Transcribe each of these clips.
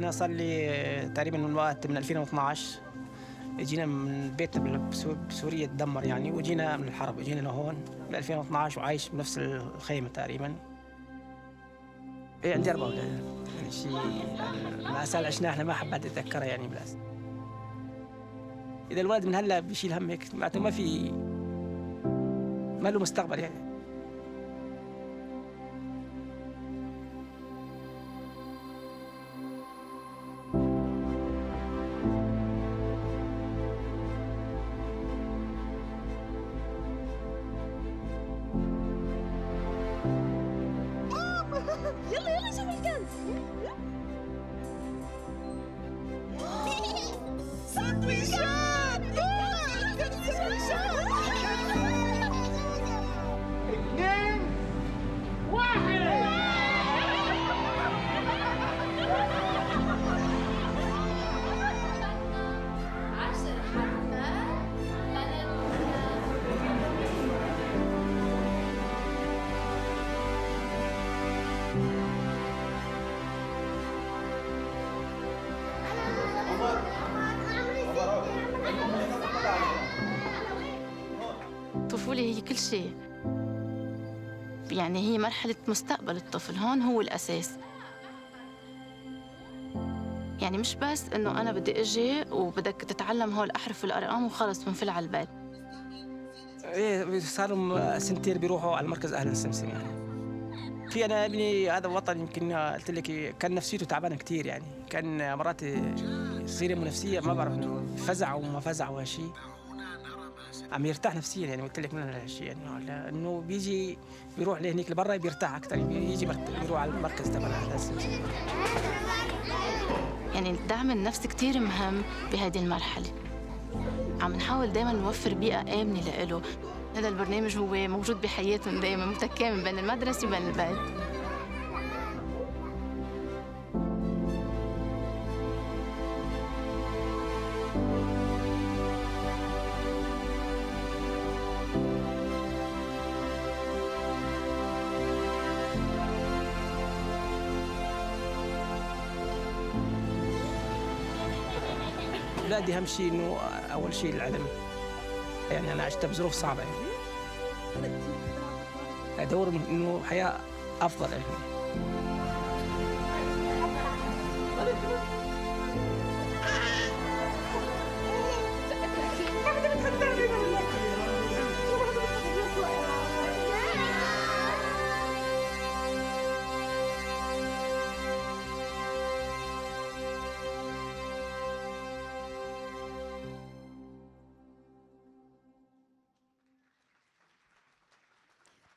أنا صار لي تقريبا من وقت من 2012 جينا من بيت بسوريا تدمر يعني، وجينا من الحرب جينا لهون من 2012 وعايش بنفس الخيمة تقريبا. عندي 4 أولاد يعني شيء المأساة اللي عشناها احنا ما حبيت أتذكرها يعني بالأسف. إذا الولد من هلا بيشيل هم هيك معناته ما له مستقبل يعني. يلا شوف الكنز. سندويشات. اثنين واحد. الطفولة هي كل شيء، يعني هي مرحلة مستقبل الطفل، هون هو الأساس. يعني مش بس إنه أنا بدي أجي وبدك تتعلم هول الأحرف والأرقام وخلص بنفل على البيت. إيه صار لهم سنتين بيروحوا على مركز أهلا سمسم يعني. في أنا ابني هذا وطن يمكن قلت لك كان نفسيته تعبانة كثير يعني، كان مرات يصير نفسية ما بعرف إنه فزع وما فزع ولا شيء. عم يرتاح نفسيا يعني قلت لك من هالشيء يعني، لانه بيجي بيروح لهنيك لبرا بيرتاح اكثر، بيجي بيروح على المركز تبعنا. يعني الدعم النفسي كثير مهم بهذه المرحله. عم نحاول دائما نوفر بيئه امنه له. هذا البرنامج هو موجود بحياتهم دائما، متكامل بين المدرسه وبين البيت. أولادي أهم شيء إنه أول شيء العلم، يعني أنا عشت بظروف صعبة يعني، أدور إنه حياة أفضل يعني.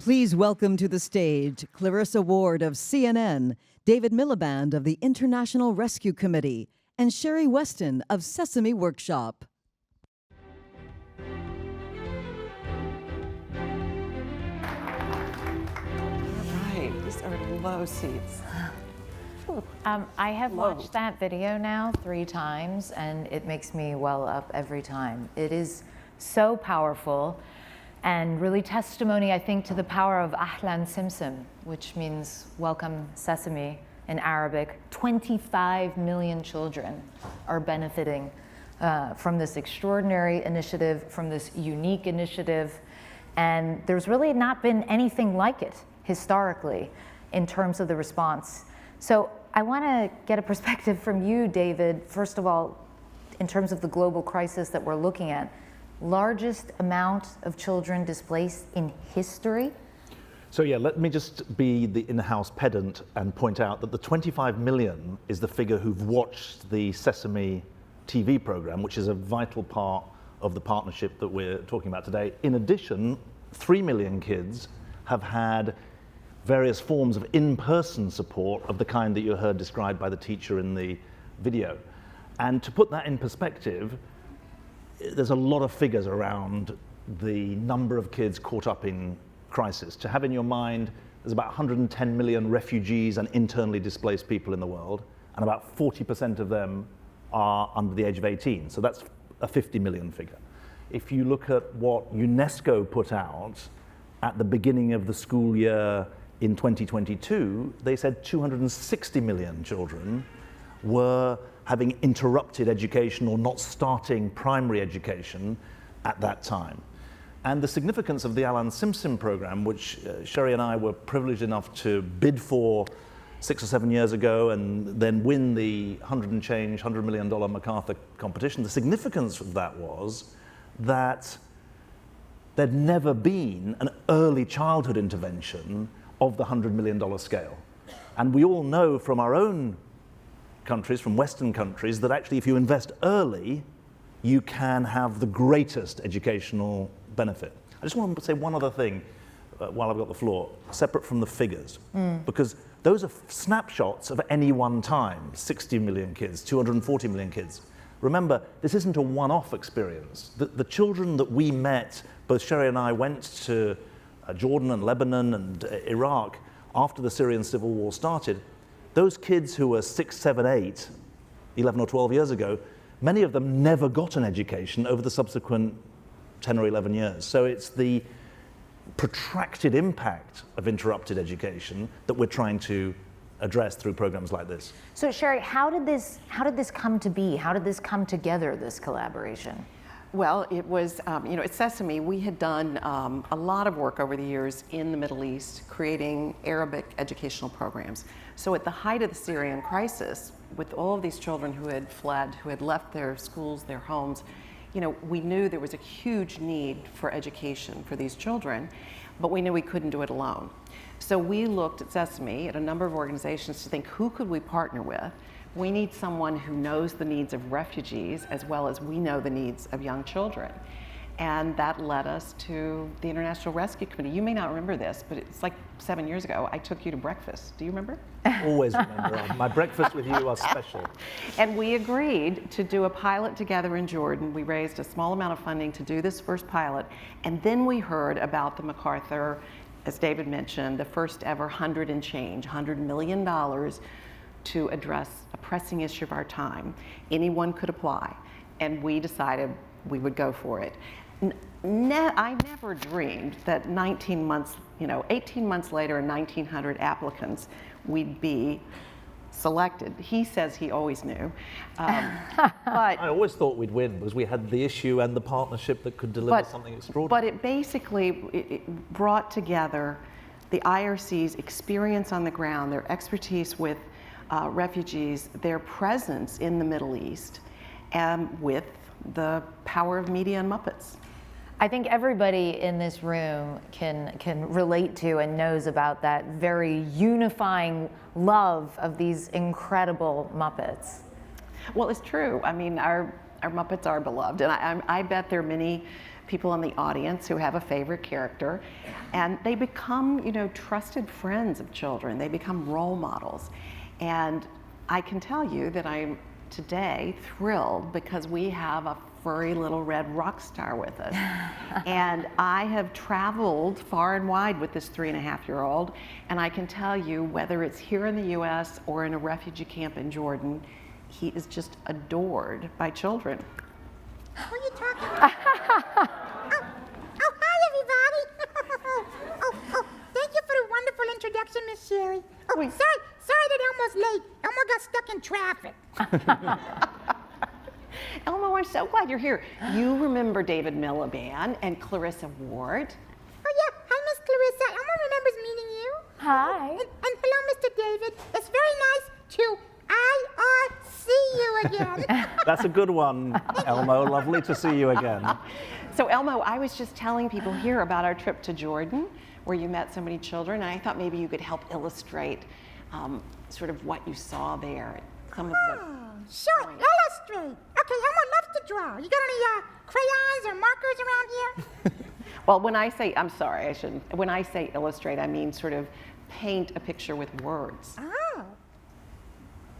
Please welcome to the stage Clarissa Ward of CNN, David Miliband of the International Rescue Committee, and Sherrie Westin of Sesame Workshop. Right, these are low seats. I have watched that video now 3 times, and it makes me well up every time. It is so powerful. And really testimony, I think, to the power of Ahlan Simsim, which means welcome sesame in Arabic. 25 million children are benefiting from this extraordinary initiative, from this unique initiative. And there's really not been anything like it historically in terms of the response. So I want to get a perspective from you, David, first of all, in terms of the global crisis that we're looking at. Largest amount of children displaced in history? So yeah, let me just be the in-house pedant and point out that the 25 million is the figure who've watched the Sesame TV program, which is a vital part of the partnership that we're talking about today. In addition, 3 million kids have had various forms of in-person support of the kind that you heard described by the teacher in the video. And to put that in perspective, there's a lot of figures around the number of kids caught up in crisis. To have in your mind, there's about 110 million refugees and internally displaced people in the world, and about 40% of them are under the age of 18. So that's a 50 million figure. If you look at what UNESCO put out at the beginning of the school year in 2022, they said 260 million children were having interrupted education or not starting primary education at that time. And the significance of the Ahlan Simsim program, which Sherrie and I were privileged enough to bid for 6 or 7 years ago and then win the $100 million MacArthur competition, the significance of that was that there'd never been an early childhood intervention of the $100 million scale. And we all know from our own countries, from Western countries, that actually if you invest early, you can have the greatest educational benefit. I just want to say one other thing while I've got the floor, separate from the figures, because those are snapshots of any one time, 60 million kids, 240 million kids. Remember, this isn't a one-off experience. The children that we met, both Sherrie and I went to Jordan and Lebanon and Iraq after the Syrian civil war started. Those kids who were 6, 7, 8, 11 or 12 years ago, many of them never got an education over the subsequent 10 or 11 years. So it's the protracted impact of interrupted education that we're trying to address through programs like this. So Sherrie, how did this come to be? How did this come together, this collaboration? Well, it was, at Sesame, we had done a lot of work over the years in the Middle East, creating Arabic educational programs. So at the height of the Syrian crisis, with all of these children who had fled, who had left their schools, their homes, we knew there was a huge need for education for these children, but we knew we couldn't do it alone. So we looked at Sesame, at a number of organizations, to think, who could we partner with? We need someone who knows the needs of refugees as well as we know the needs of young children. And that led us to the International Rescue Committee. You may not remember this, but it's like 7 years ago, I took you to breakfast. Do you remember? Always remember. My breakfasts with you are special. And we agreed to do a pilot together in Jordan. We raised a small amount of funding to do this first pilot. And then we heard about the MacArthur, as David mentioned, the first ever $100 million to address a pressing issue of our time. Anyone could apply. And we decided we would go for it. I never dreamed that 18 months later and 1,900 applicants, we'd be selected. He says he always knew. But I always thought we'd win because we had the issue and the partnership that could deliver something extraordinary. But it basically it brought together the IRC's experience on the ground, their expertise with refugees, their presence in the Middle East, and with the power of media and Muppets. I think everybody in this room can relate to and knows about that very unifying love of these incredible Muppets. Well, it's true. I mean, our Muppets are beloved, and I bet there are many people in the audience who have a favorite character, and they become, trusted friends of children. They become role models. And I can tell you that I'm today thrilled because we have a furry little red rock star with us. And I have traveled far and wide with this 3.5-year-old, and I can tell you, whether it's here in the US or in a refugee camp in Jordan, he is just adored by children. What are you talking about? Hi, everybody. Thank you for the wonderful introduction, Miss Sherrie. Sorry that Elmo's late. Elmo got stuck in traffic. Elmo, I'm so glad you're here. You remember David Miliband and Clarissa Ward. Oh, yeah. Hi, Miss Clarissa. Elmo remembers meeting you. Hi. And hello, Mr. David. It's very nice to IRC you again. That's a good one, Elmo. Lovely to see you again. So, Elmo, I was just telling people here about our trip to Jordan, where you met so many children, and I thought maybe you could help illustrate sort of what you saw there. Some of the Sure, illustrate. Okay, Elmo loves to draw. You got any crayons or markers around here? Well, when I say, I'm sorry, I shouldn't. When I say illustrate, I mean sort of paint a picture with words. Oh,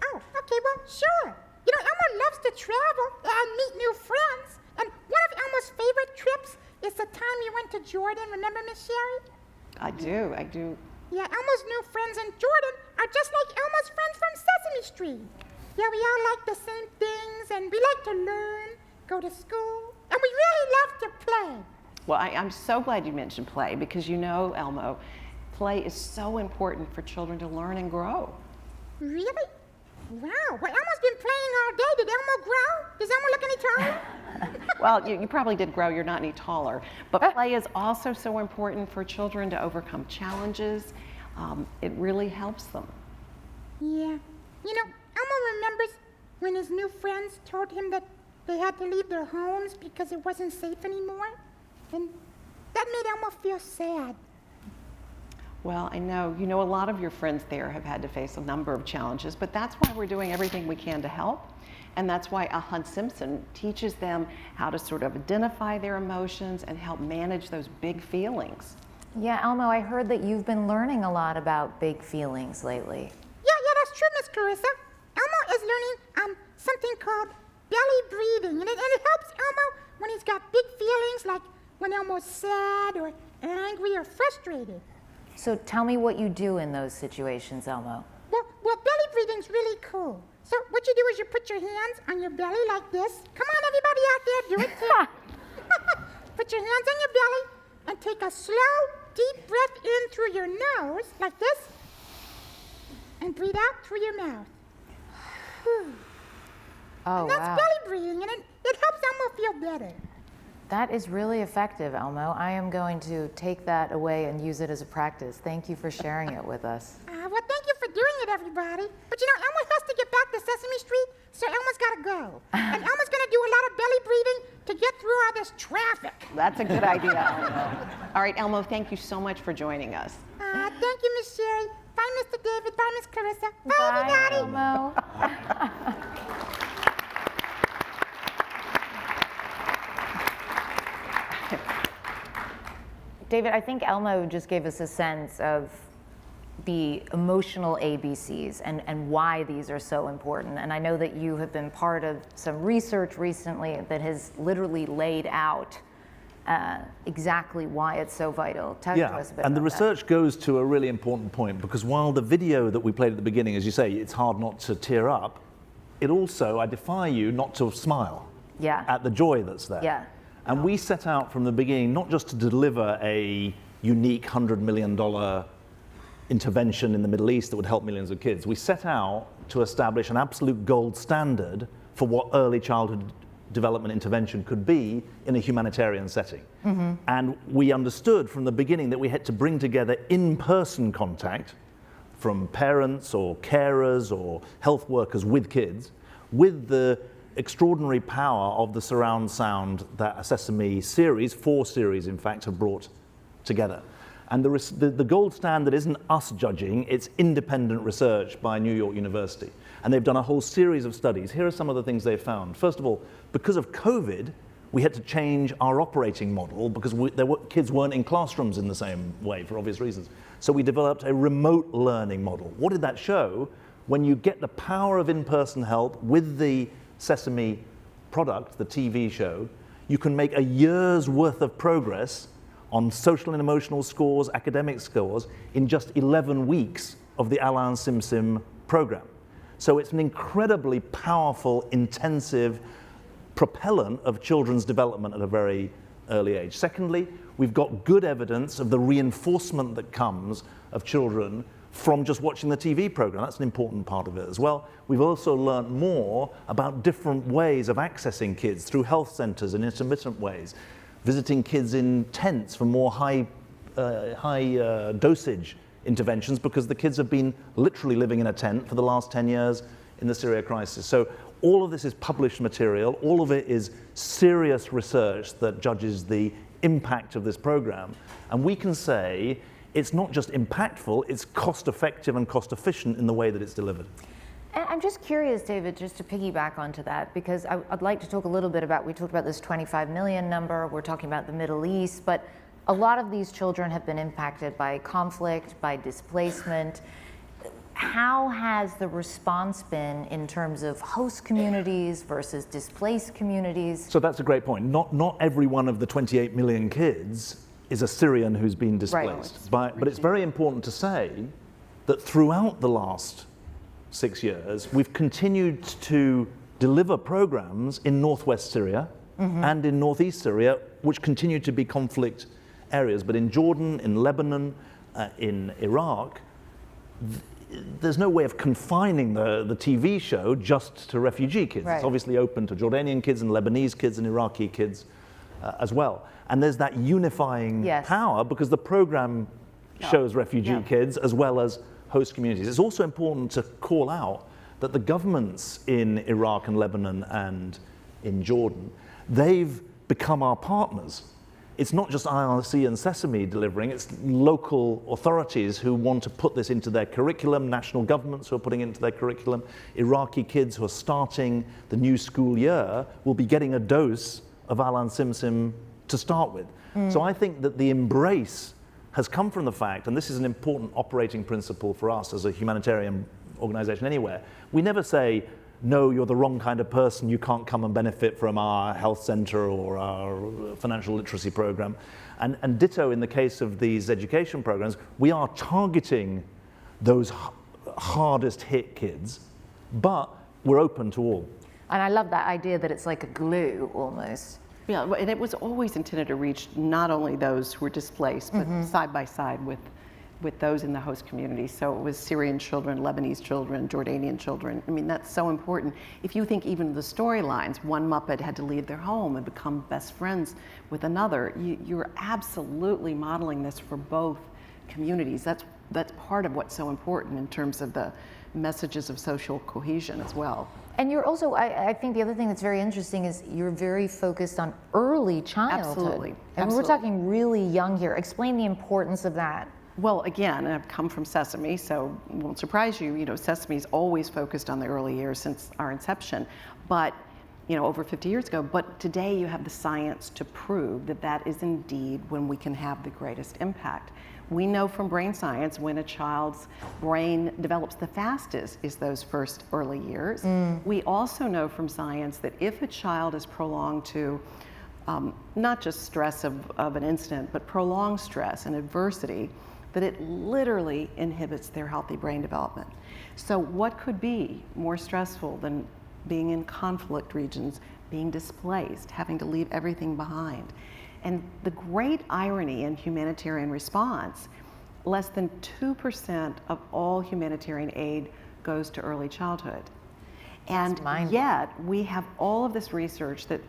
okay, well, sure. Elmo loves to travel and meet new friends. And one of Elmo's favorite trips is the time you went to Jordan. Remember, Miss Sherrie? I do. Yeah, Elmo's new friends in Jordan are just like Elmo's friends from Sesame Street. Yeah, we all like the same things, and we like to learn, go to school, and we really love to play. Well, I'm so glad you mentioned play, because Elmo, play is so important for children to learn and grow. Really? Wow, well, Elmo's been playing all day. Did Elmo grow? Does Elmo look any taller? Well, you probably did grow, you're not any taller. But play is also so important for children to overcome challenges. It really helps them. Yeah. You know, Elmo remembers when his new friends told him that they had to leave their homes because it wasn't safe anymore. And that made Elmo feel sad. Well, I know, a lot of your friends there have had to face a number of challenges, but that's why we're doing everything we can to help. And that's why Ahlan Simsim teaches them how to sort of identify their emotions and help manage those big feelings. Yeah, Elmo, I heard that you've been learning a lot about big feelings lately. Yeah, that's true, Miss Clarissa. Elmo is learning something called belly breathing, and it helps Elmo when he's got big feelings, like when Elmo's sad or angry or frustrated. So tell me what you do in those situations, Elmo. Well, belly breathing's really cool. So what you do is you put your hands on your belly like this. Come on, everybody out there, do it too. Put your hands on your belly and take a slow, deep breath in through your nose, like this, and breathe out through your mouth. Oh, and that's wow. belly breathing, and it helps Elmo feel better. That is really effective, Elmo. I am going to take that away and use it as a practice. Thank you for sharing it with us. Well, thank you for doing it, everybody. But Elmo has to get back to Sesame Street, so Elmo's got to go. And Elmo's going to do a lot of belly breathing to get through all this traffic. That's a good idea, Elmo. All right, Elmo, thank you so much for joining us. Thank you, Miss Sherrie. Bye, Mr. David. Bye, Miss Clarissa. Bye, Bye, everybody. Elmo. David, I think Elmo just gave us a sense of the emotional ABCs and why these are so important. And I know that you have been part of some research recently that has literally laid out exactly why it's so vital. Talk to us a bit and the about research goes to a really important point, because while the video that we played at the beginning, as you say, it's hard not to tear up, it also, I defy you not to smile at the joy that's there. Yeah. And we set out from the beginning not just to deliver a unique $100 million intervention in the Middle East that would help millions of kids. We set out to establish an absolute gold standard for what early childhood development intervention could be in a humanitarian setting. Mm-hmm. And we understood from the beginning that we had to bring together in-person contact from parents or carers or health workers with kids, with the extraordinary power of the surround sound that a Sesame series, 4 series in fact, have brought together. And the gold standard isn't us judging, it's independent research by New York University. And they've done a whole series of studies. Here are some of the things they found. First of all, because of COVID, we had to change our operating model because kids weren't in classrooms in the same way for obvious reasons. So we developed a remote learning model. What did that show? When you get the power of in-person help with the Sesame product, the TV show, you can make a year's worth of progress on social and emotional scores, academic scores, in just 11 weeks of the Ahlan Simsim program. So it's an incredibly powerful, intensive propellant of children's development at a very early age. Secondly, we've got good evidence of the reinforcement that comes of children from just watching the TV program. That's an important part of it as well. We've also learned more about different ways of accessing kids through health centers in intermittent ways, visiting kids in tents for more high dosage interventions, because the kids have been literally living in a tent for the last 10 years in the Syria crisis. So all of this is published material. All of it is serious research that judges the impact of this program. And we can say it's not just impactful, it's cost effective and cost efficient in the way that it's delivered. And I'm just curious, David, just to piggyback onto that, because I'd like to talk a little bit about, we talked about this 25 million number, we're talking about the Middle East, but a lot of these children have been impacted by conflict, by displacement. How has the response been in terms of host communities versus displaced communities? So that's a great point. Not every one of the 28 million kids is a Syrian who's been displaced. Right. But it's very important to say that throughout the last 6 years, we've continued to deliver programs in northwest Syria and in northeast Syria, which continue to be conflict areas. But in Jordan, in Lebanon, in Iraq, there's no way of confining the TV show just to refugee kids. Right. It's obviously open to Jordanian kids and Lebanese kids and Iraqi kids as well. And there's that unifying power because the program shows refugee kids as well as host communities. It's also important to call out that the governments in Iraq and Lebanon and in Jordan, they've become our partners. It's not just IRC and Sesame delivering, it's local authorities who want to put this into their curriculum, national governments who are putting it into their curriculum. Iraqi kids who are starting the new school year will be getting a dose of Ahlan Simsim to start with. So I think that the embrace has come from the fact, and this is an important operating principle for us as a humanitarian organization anywhere, we never say, no, you're the wrong kind of person, you can't come and benefit from our health center or our financial literacy program. And ditto in the case of these education programs, we are targeting those hardest hit kids, but we're open to all. And I love that idea that it's like a glue almost. Yeah, and it was always intended to reach not only those who were displaced, but side by side with those in the host community. So it was Syrian children, Lebanese children, Jordanian children. I mean, that's so important. If you think even the storylines, one Muppet had to leave their home and become best friends with another, you're absolutely modeling this for both communities. That's part of what's so important in terms of the messages of social cohesion as well. And you're also, I think the other thing that's very interesting is you're very focused on early childhood. Absolutely. And we're talking really young here. Explain the importance of that. Well, again, I've come from Sesame, so it won't surprise you, Sesame's always focused on the early years since our inception, but, over 50 years ago. But today you have the science to prove that that is indeed when we can have the greatest impact. We know from brain science when a child's brain develops the fastest is those first early years. We also know from science that if a child is prolonged to not just stress of an incident, but prolonged stress and adversity, that it literally inhibits their healthy brain development. So what could be more stressful than being in conflict regions, being displaced, having to leave everything behind? And the great irony in humanitarian response, less than 2% of all humanitarian aid goes to early childhood. And yet we have all of this research that,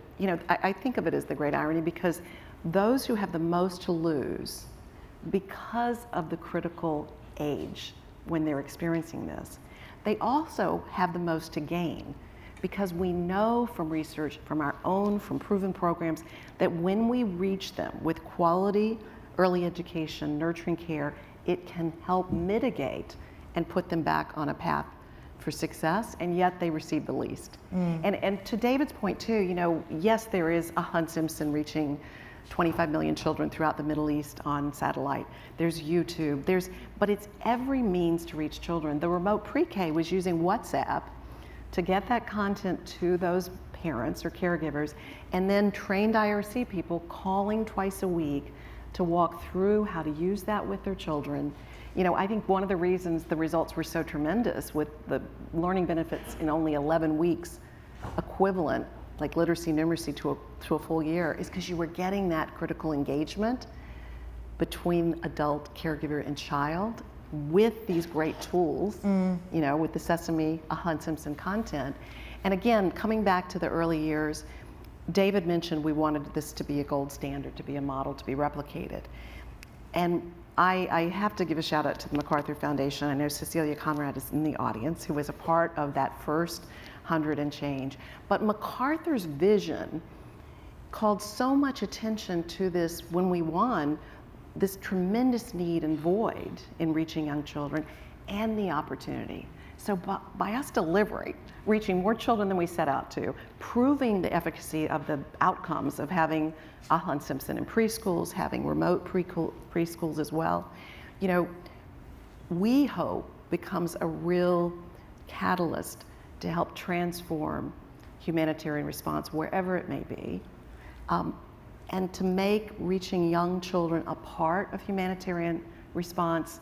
I think of it as the great irony because those who have the most to lose because of the critical age when they're experiencing this, they also have the most to gain because we know from research, from proven programs, that when we reach them with quality early education, nurturing care, it can help mitigate and put them back on a path for success, and yet they receive the least. And to David's point too, yes, there is Ahlan Simsim reaching 25 million children throughout the Middle East on satellite. There's YouTube, but it's every means to reach children. The remote pre-K was using WhatsApp to get that content to those parents or caregivers, and then trained IRC people calling twice a week to walk through how to use that with their children. I think one of the reasons the results were so tremendous with the learning benefits in only 11 weeks equivalent, like literacy, numeracy to a full year, is because you were getting that critical engagement between adult, caregiver, and child with these great tools, with the Sesame, Ahlan Simsim content. And again, coming back to the early years, David mentioned we wanted this to be a gold standard, to be a model, to be replicated. And I have to give a shout out to the MacArthur Foundation. I know Cecilia Conrad is in the audience, who was a part of that first 100 and change. But MacArthur's vision called so much attention to this when we won, this tremendous need and void in reaching young children and the opportunity. So by us delivering, reaching more children than we set out to, proving the efficacy of the outcomes of having Ahlan Simsim in preschools, having remote preschools as well, we hope becomes a real catalyst to help transform humanitarian response wherever it may be, and to make reaching young children a part of humanitarian response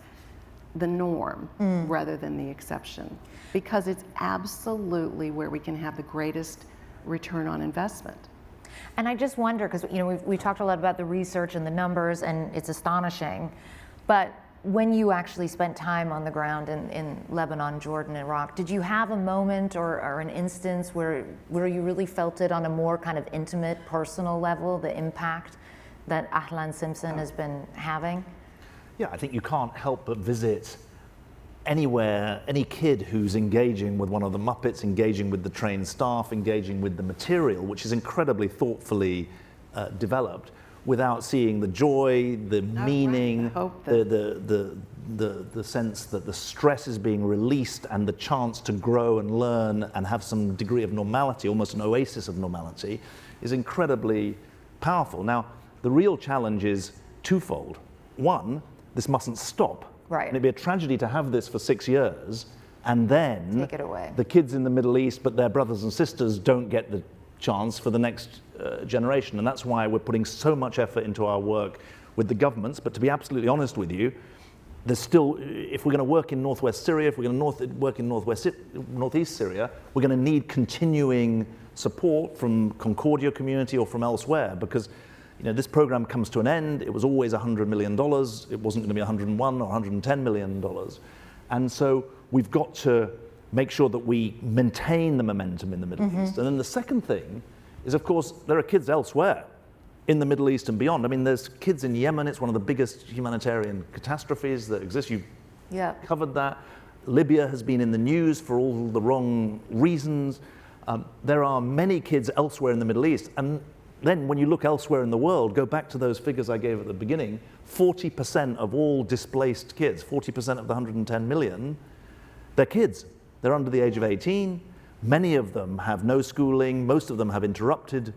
the norm rather than the exception, because it's absolutely where we can have the greatest return on investment. And I just wonder, because we talked a lot about the research and the numbers, and it's astonishing, but when you actually spent time on the ground in Lebanon, Jordan, Iraq, did you have a moment or an instance where you really felt it on a more kind of intimate, personal level, the impact that Ahlan Simsim has been having? Yeah, I think you can't help but visit anywhere, any kid who's engaging with one of the Muppets, engaging with the trained staff, engaging with the material, which is incredibly thoughtfully developed, without seeing the joy, the meaning, the sense that the stress is being released and the chance to grow and learn and have some degree of normality, almost an oasis of normality, is incredibly powerful. Now, the real challenge is twofold. One, this mustn't stop. Right. And it'd be a tragedy to have this for 6 years and then take it away. The kids in the Middle East, but their brothers and sisters don't get the chance for the next generation. And that's why we're putting so much effort into our work with the governments. But to be absolutely honest with you, there's still, if we're going to work in northwest Syria, if we're going to work in northeast Syria, we're going to need continuing support from Concordia community or from elsewhere, because this program comes to an end. It was always $100 million. It wasn't going to be 101 or $110 million. And so we've got to make sure that we maintain the momentum in the Middle East. And then the second thing is, of course, there are kids elsewhere in the Middle East and beyond. I mean, there's kids in Yemen. It's one of the biggest humanitarian catastrophes that exist. You've covered that. Libya has been in the news for all the wrong reasons. There are many kids elsewhere in the Middle East. And then when you look elsewhere in the world, go back to those figures I gave at the beginning, 40% of all displaced kids, 40% of the 110 million, they're kids. They're under the age of 18. Many of them have no schooling. Most of them have interrupted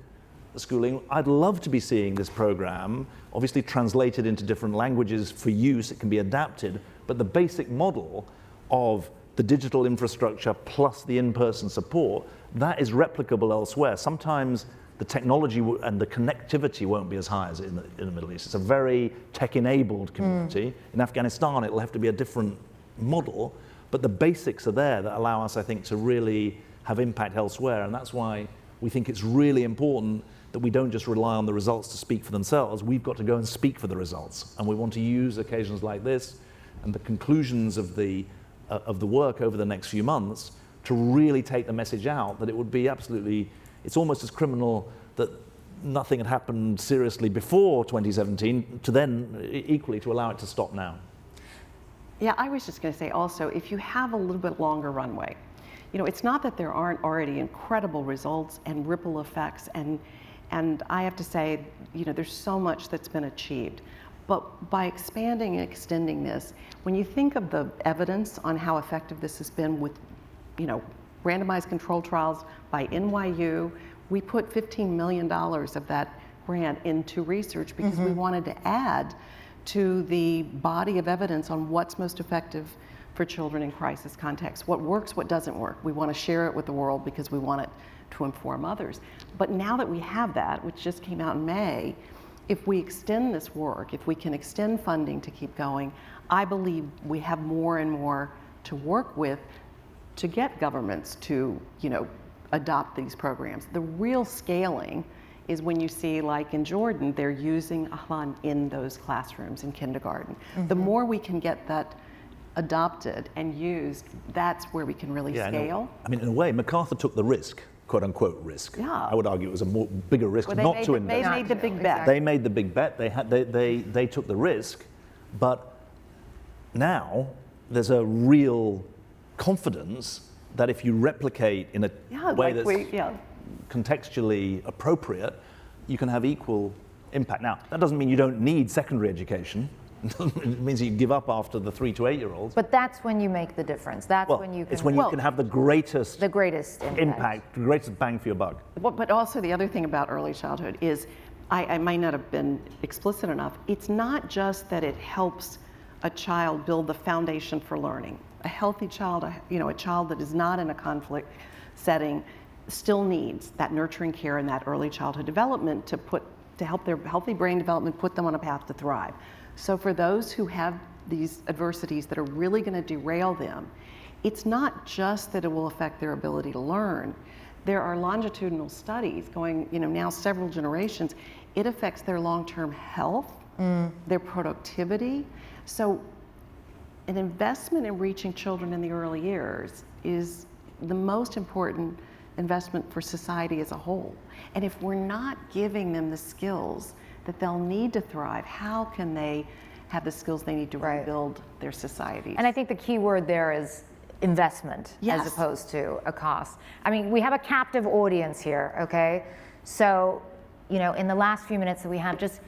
schooling. I'd love to be seeing this program, obviously translated into different languages for use. It can be adapted. But the basic model of the digital infrastructure plus the in-person support, that is replicable elsewhere. Sometimes the technology and the connectivity won't be as high as in the Middle East. It's a very tech-enabled community. In Afghanistan, it'll have to be a different model. But the basics are there that allow us, I think, to really have impact elsewhere. And that's why we think it's really important that we don't just rely on the results to speak for themselves. We've got to go and speak for the results. And we want to use occasions like this and the conclusions of the work over the next few months to really take the message out that it would be absolutely, it's almost as criminal that nothing had happened seriously before 2017 to then equally to allow it to stop now. Yeah, I was just going to say also, if you have a little bit longer runway, it's not that there aren't already incredible results and ripple effects, and I have to say, there's so much that's been achieved. But by expanding and extending this, when you think of the evidence on how effective this has been with, randomized control trials by NYU, we put $15 million of that grant into research because we wanted to add to the body of evidence on what's most effective for children in crisis contexts. What works, what doesn't work. We want to share it with the world because we want it to inform others. But now that we have that, which just came out in May, if we extend this work, if we can extend funding to keep going, I believe we have more and more to work with to get governments to, adopt these programs. The real scaling is when you see, like in Jordan, they're using Ahlan in those classrooms in kindergarten. The more we can get that adopted and used, that's where we can really scale. I mean, in a way, MacArthur took the risk, quote unquote risk. Yeah. I would argue it was a bigger risk not to invest. They made the big bet. They made the big bet. They took the risk, but now there's a real confidence that if you replicate in a way that's contextually appropriate, you can have equal impact. Now, that doesn't mean you don't need secondary education. It means you give up after the 3 to 8 year olds. But that's when you make the difference. That's when you can. It's when you can have the greatest impact, the greatest bang for your buck. But also the other thing about early childhood is, I might not have been explicit enough. It's not just that it helps a child build the foundation for learning. A healthy child, a child that is not in a conflict setting, still needs that nurturing care and that early childhood development to help their healthy brain development, put them on a path to thrive. So for those who have these adversities that are really going to derail them, it's not just that it will affect their ability to learn. There are longitudinal studies going, now several generations. It affects their long-term health, their productivity. So an investment in reaching children in the early years is the most important investment for society as a whole. And if we're not giving them the skills that they'll need to thrive, how can they have the skills they need to rebuild their societies? And I think the key word there is investment, Yes. as opposed to a cost. I mean, we have a captive audience here, okay? So, in the last few minutes that we have, just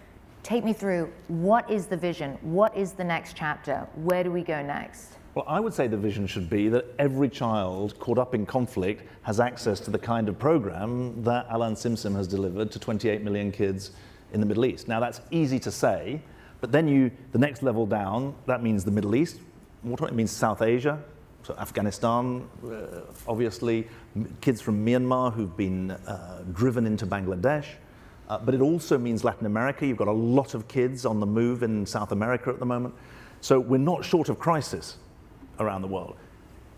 take me through, what is the vision? What is the next chapter? Where do we go next? Well, I would say the vision should be that every child caught up in conflict has access to the kind of program that Ahlan Simsim has delivered to 28 million kids in the Middle East. Now, that's easy to say, but then the next level down, that means the Middle East. It means South Asia, so Afghanistan, obviously, kids from Myanmar who've been driven into Bangladesh. But it also means Latin America. You've got a lot of kids on the move in South America at the moment. So we're not short of crisis around the world.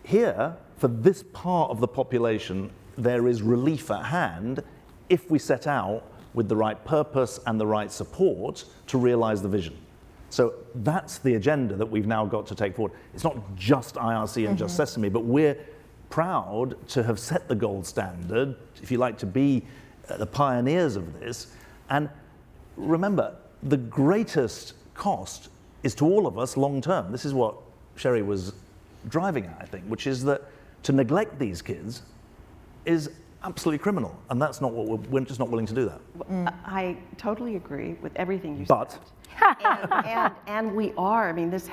Here, for this part of the population, there is relief at hand if we set out with the right purpose and the right support to realize the vision. So that's the agenda that we've now got to take forward. It's not just IRC and just Sesame, but we're proud to have set the gold standard, if you like, to be the pioneers of this. And remember, the greatest cost is to all of us long term. This is what Sherrie was driving at, I think, which is that to neglect these kids is absolutely criminal, and that's not what we're just not willing to do that. I totally agree with everything you But said. And we are, I mean, this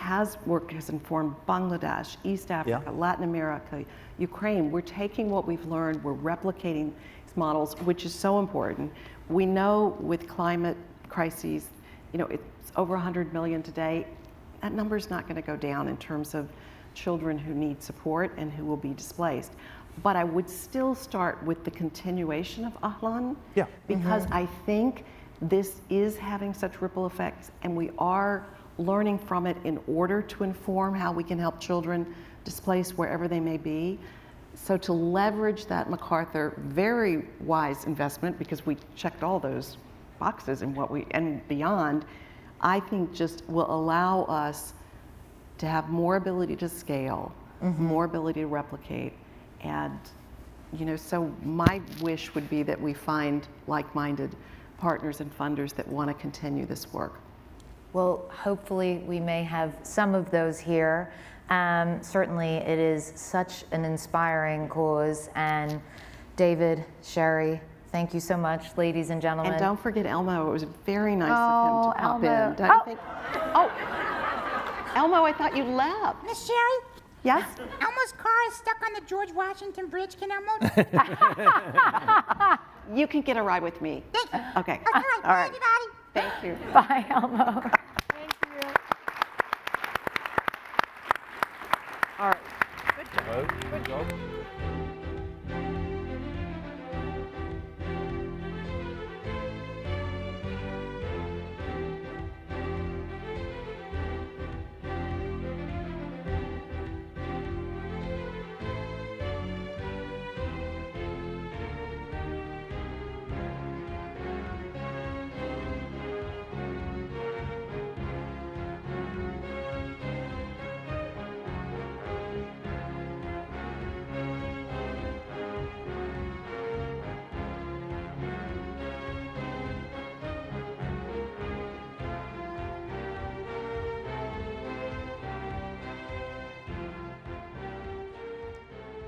work has informed Bangladesh, East Africa, Latin America, Ukraine. We're taking what we've learned, we're replicating these models, which is so important. We know with climate crises, it's over 100 million today. That number is not going to go down in terms of children who need support and who will be displaced. But I would still start with the continuation of Ahlan, because I think this is having such ripple effects, and we are learning from it in order to inform how we can help children displaced wherever they may be. So to leverage that MacArthur very wise investment, because we checked all those boxes and beyond, I think just will allow us to have more ability to scale, more ability to replicate. And, so my wish would be that we find like-minded partners and funders that want to continue this work. Well, hopefully we may have some of those here. Certainly it is such an inspiring cause. And David, Sherrie, thank you so much, ladies and gentlemen. And don't forget Elmo. It was very nice of him to pop in. Don't you think? Elmo, I thought you left. Miss Sherrie? Yes? Elmo's car is stuck on the George Washington Bridge. Can Elmo? You can get a ride with me. Thank you. Okay. All right. Bye, everybody. Thank you. Bye, Elmo. Thank you. All right. Good job. Good job.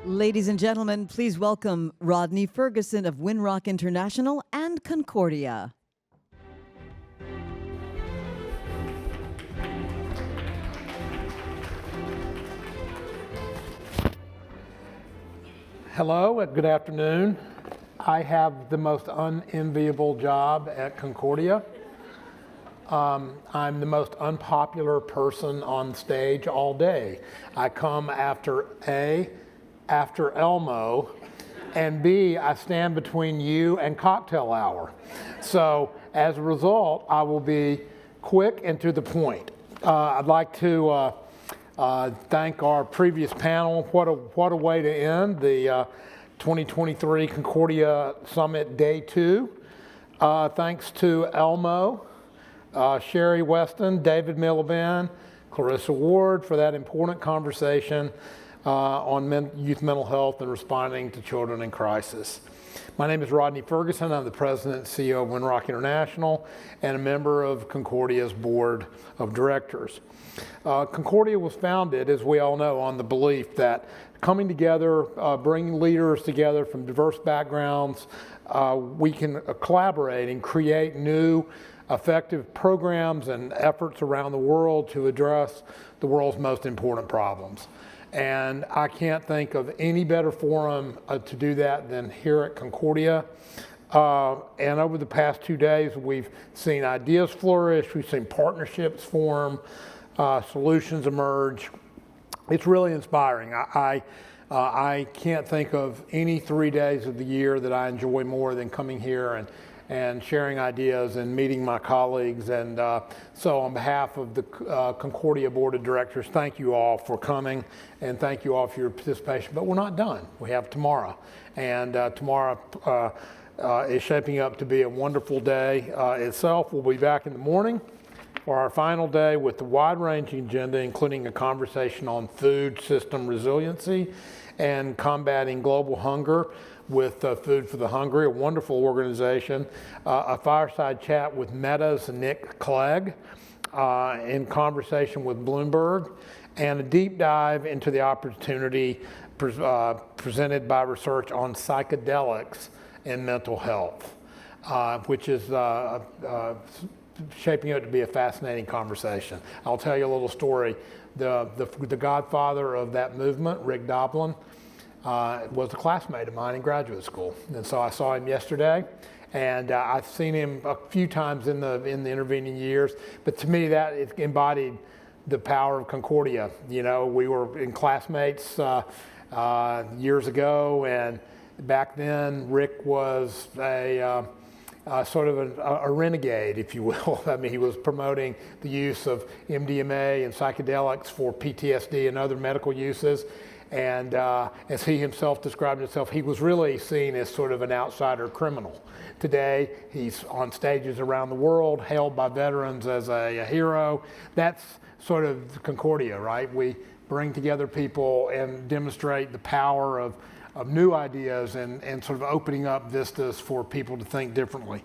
Ladies and gentlemen, please welcome Rodney Ferguson of Winrock International and Concordia. Hello, good afternoon. I have the most unenviable job at Concordia. I'm the most unpopular person on stage all day. I come after Elmo, and B, I stand between you and cocktail hour. So as a result, I will be quick and to the point. I'd like to thank our previous panel. What a way to end the 2023 Concordia Summit Day 2. Thanks to Elmo, Sherrie Westin, David Miliband, Clarissa Ward for that important conversation on youth mental health and responding to children in crisis. My name is Rodney Ferguson. I'm the president and CEO of Winrock International and a member of Concordia's board of directors. Concordia was founded, as we all know, on the belief that coming together, bringing leaders together from diverse backgrounds, we can collaborate and create new effective programs and efforts around the world to address the world's most important problems. And I can't think of any better forum to do that than here at Concordia. And over the past 2 days, we've seen ideas flourish, we've seen partnerships form, solutions emerge. It's really inspiring. I can't think of any 3 days of the year that I enjoy more than coming here and sharing ideas and meeting my colleagues. And so on behalf of the Concordia Board of Directors, thank you all for coming and thank you all for your participation. But we're not done. We have tomorrow. And tomorrow is shaping up to be a wonderful day itself. We'll be back in the morning for our final day with the wide-ranging agenda, including a conversation on food system resiliency and combating global hunger with Food for the Hungry, a wonderful organization, a fireside chat with Meta's Nick Clegg in conversation with Bloomberg, and a deep dive into the opportunity presented by research on psychedelics and mental health, which is shaping up to be a fascinating conversation. I'll tell you a little story. The godfather of that movement, Rick Doblin, was a classmate of mine in graduate school. And so I saw him yesterday, and I've seen him a few times in the intervening years. But to me, that it embodied the power of Concordia. You know, we were in classmates years ago, and back then Rick was a sort of a renegade, if you will. I mean, he was promoting the use of MDMA and psychedelics for PTSD and other medical uses. And as he himself described himself, he was really seen as sort of an outsider criminal. Today, he's on stages around the world, hailed by veterans as a hero. That's sort of Concordia, right? We bring together people and demonstrate the power of new ideas and sort of opening up vistas for people to think differently.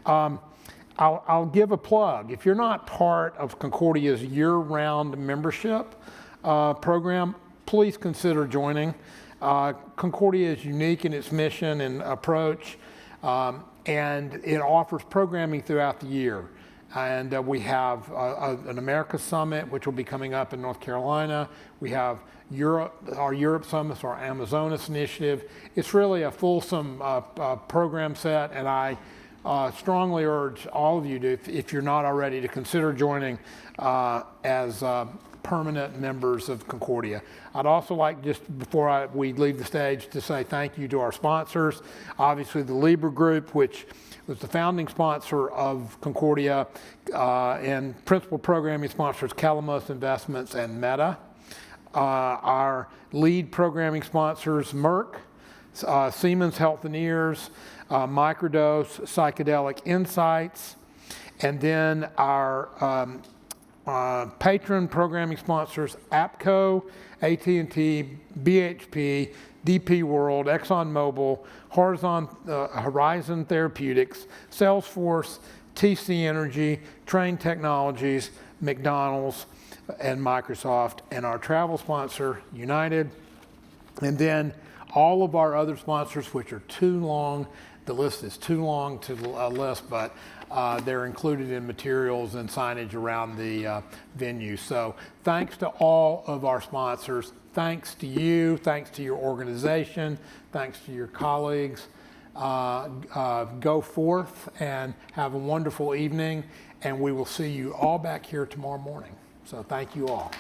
I'll give a plug. If you're not part of Concordia's year-round membership program, please consider joining. Concordia is unique in its mission and approach, and it offers programming throughout the year. And we have an America Summit, which will be coming up in North Carolina. We have our Europe Summit, our Amazonas initiative. It's really a fulsome program set, and I strongly urge all of you to, if you're not already, to consider joining as permanent members of Concordia. I'd also like, just before we leave the stage, to say thank you to our sponsors. Obviously the Libra Group, which was the founding sponsor of Concordia, and principal programming sponsors Calamos Investments and Meta. Our lead programming sponsors, Merck, Siemens Healthineers, Microdose, Psychedelic Insights, and then our patron programming sponsors, APCO, AT&T, BHP, DP World, ExxonMobil, Horizon Therapeutics, Salesforce, TC Energy, Train Technologies, McDonald's, and Microsoft, and our travel sponsor, United, and then all of our other sponsors, which are too long. The list is too long to list, but they're included in materials and signage around the venue. So thanks to all of our sponsors. Thanks to you. Thanks to your organization. Thanks to your colleagues. Go forth and have a wonderful evening, and we will see you all back here tomorrow morning. So thank you all.